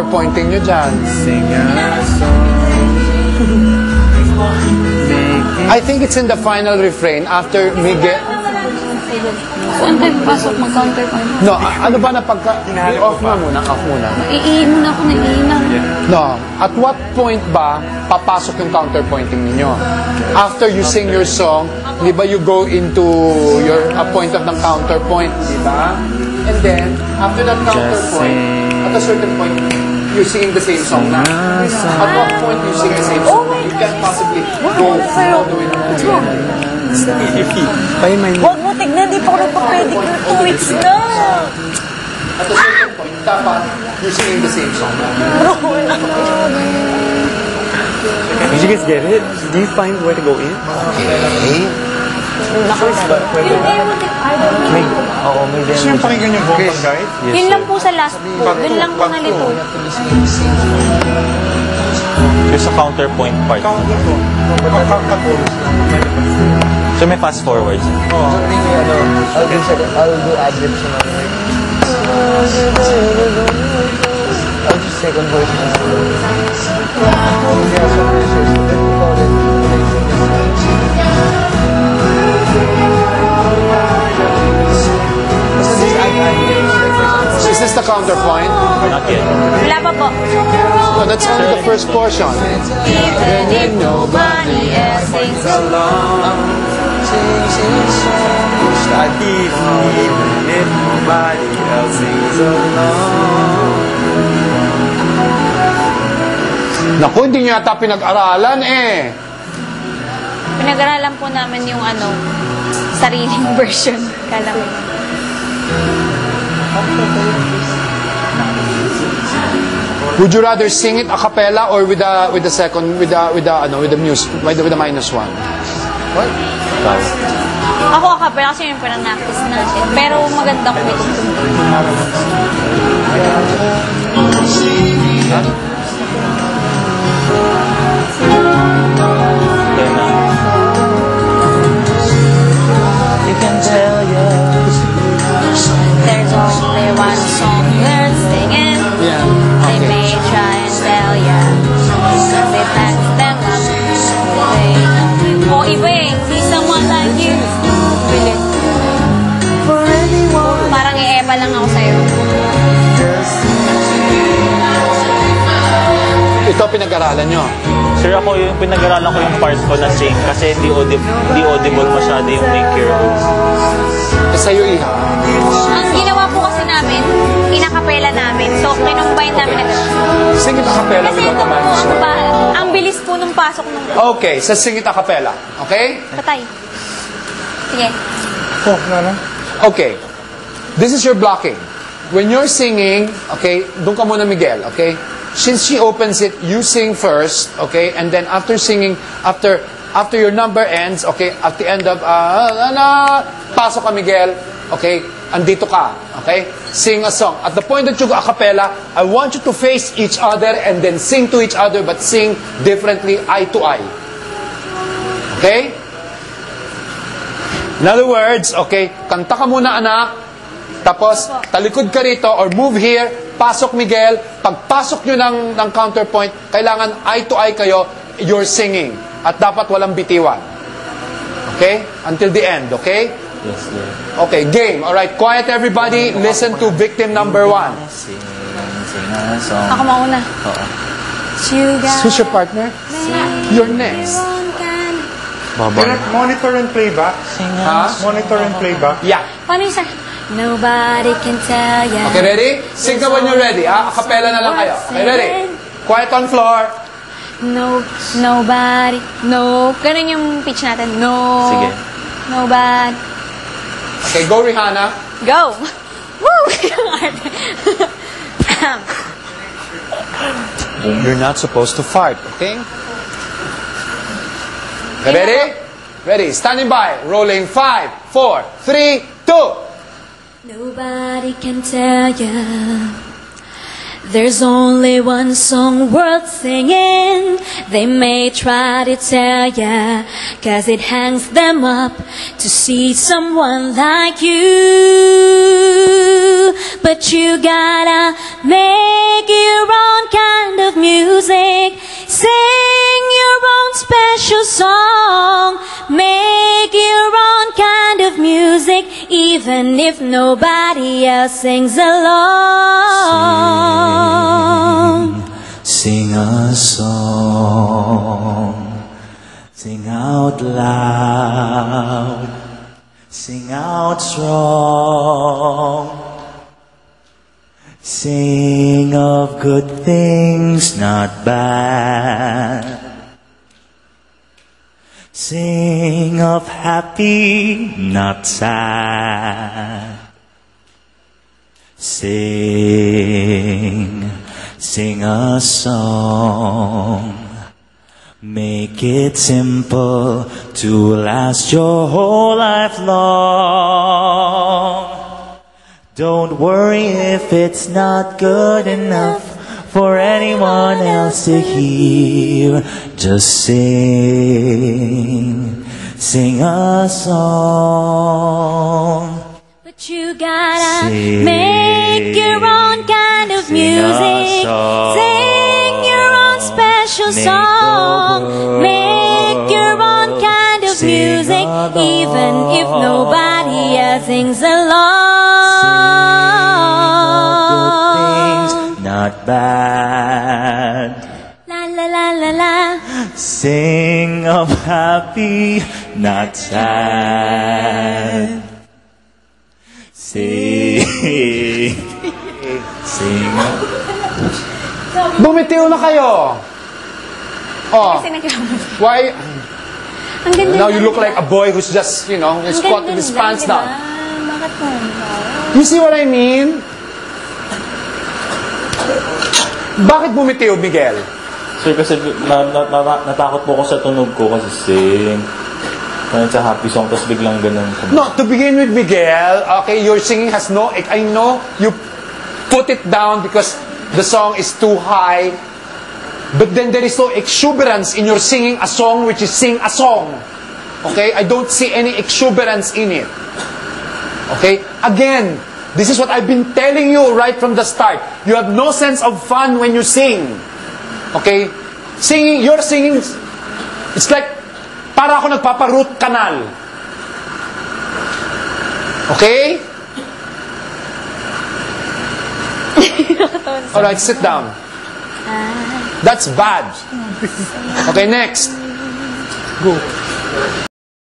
counterpointing nyo dyan? Sing a song. I think it's in the final refrain after Miguel. Saan tayo pasok mag-counterpoint? No, ano ba na pagka... Off na muna, off muna. Iiin muna ako, naiinan. No, at what point ba papasok yung counterpointing ninyo? After you sing your song, di ba you go into your point of ng counterpoint, di ba? And then, after that counterpoint, at a certain point, you're singing the same song na. At what point you sing the same song? You can't possibly go all the way to Huwag mo tignan, di pa ako nagpa-pedicure 2 weeks na. At a certain point, dapat you're singing the same song. Did you guys get it? Do you find where to go in? Okay. Gusto yung pakinggan yung vocal guide? Yun lang po sa last po. Doon lang po nalito. Yung sa counterpoint part. So may fast forwards. I'll do ad-libs na. I'll just second voice na. Is this the counterpoint? Not yet. Wala pa po. No, that's only the first portion. Even if nobody else sings along. If nobody else sings along. Naku, hindi nyo yata pinag-aralan eh. Pinag-aralan po namin yung sariling version. Kala ko. Would you rather sing it a cappella or with the second with the music with the minus one? What? Ako akapela kasi yung pinag-practice natin. Pero maganda ko ito. You can tell you. There's only one song worth singing. Yeah. They may try and tell ya. They thank them up. Oh, iba eh. Be someone like you. Really. Parang i-epa lang ako sa'yo. Ito pinag-aralan nyo. Sir, ako yung pinag-aralan ko yung parts ko na sing kasi di audible masyado yung make your own. Sa'yo, Iha. Ang ginawa po kasi namin, inakapela namin. So, kinumbine namin agad. Sing it a cappella Kasi without the minus one. ang bilis po nung pasok nung... Okay, so sing it a cappella. Okay? Patay. Sige. Oh, na. Okay. This is your blocking. When you're singing, okay, doon ka muna, Miguel, okay? Since she opens it, you sing first, okay? And then after singing, after your number ends, okay, at the end of, pasok ka, Miguel, okay? Andito ka, okay? Sing a song. At the point that you go a cappella, I want you to face each other and then sing to each other, but sing differently, eye to eye. Okay? In other words, okay, kanta ka muna, anak, tapos talikod ka rito or move here, pasok, Miguel. Pagpasok nyo ng counterpoint, kailangan eye to eye kayo, you're singing. At dapat walang bitiwan. Okay? Until the end, okay? Yes, sir. Okay, game. Alright, quiet everybody. Listen to victim number 1. Sing a song. Ako mauna. Oo. Who's your partner? You're next. Monitor and playback. Ha? Monitor and playback. Yeah. Paano yung Nobody can tell ya. Okay, ready? Sing ka when you're ready. A cappella na lang kayo. Okay, ready? Quiet on floor. Nobody. No. Ganun yung pitch natin. No. Sige. Nobody. Okay, go, Rihanna. Go. Woo! You're not supposed to fart, okay? Okay, ready? Ready. Standing by. Rolling 5, 4, 3, 2. Nobody can tell ya. There's only one song worth singing. They may try to tell ya, 'cause it hangs them up to see someone like you. but you gotta make your own kind of music. Sing your own special song. Make your own kind of music, even if nobody else sings along. Sing a song. Sing out loud. Sing out strong. Sing of good things, not bad. Sing of happy, not sad. Sing a song. Make it simple to last your whole life long. Don't worry if it's not good enough for anyone else to hear. Just sing a song. But you gotta make your own kind of music. Sing your own special song. Make your own kind of music, even if nobody else sings along. Not bad. La la la la la. Sing of happy, not sad. Sing of... Bumitiw na kayo. Oh, Kasi nagkamali. why? Ang ganda Now lang, you look diba? like a boy who's just, his Ang caught ganda with his lang, pants diba? down. Bakit mo? You see what I mean? Bakit bumitiw, Miguel? Sir, kasi natakot po ako sa tunog ko kasi sing. Sa happy song, tapos biglang ganun. No, to begin with, Miguel, okay, your singing has no... I know you put it down because the song is too high, but then there is no exuberance in your singing a song which is sing a song. Okay? I don't see any exuberance in it. Okay? Again, this is what I've been telling you right from the start. You have no sense of fun when you sing. Okay? Your singing, it's like para ako nagpapa-root canal. Okay? Alright, sit down. That's bad. Okay, next. Go.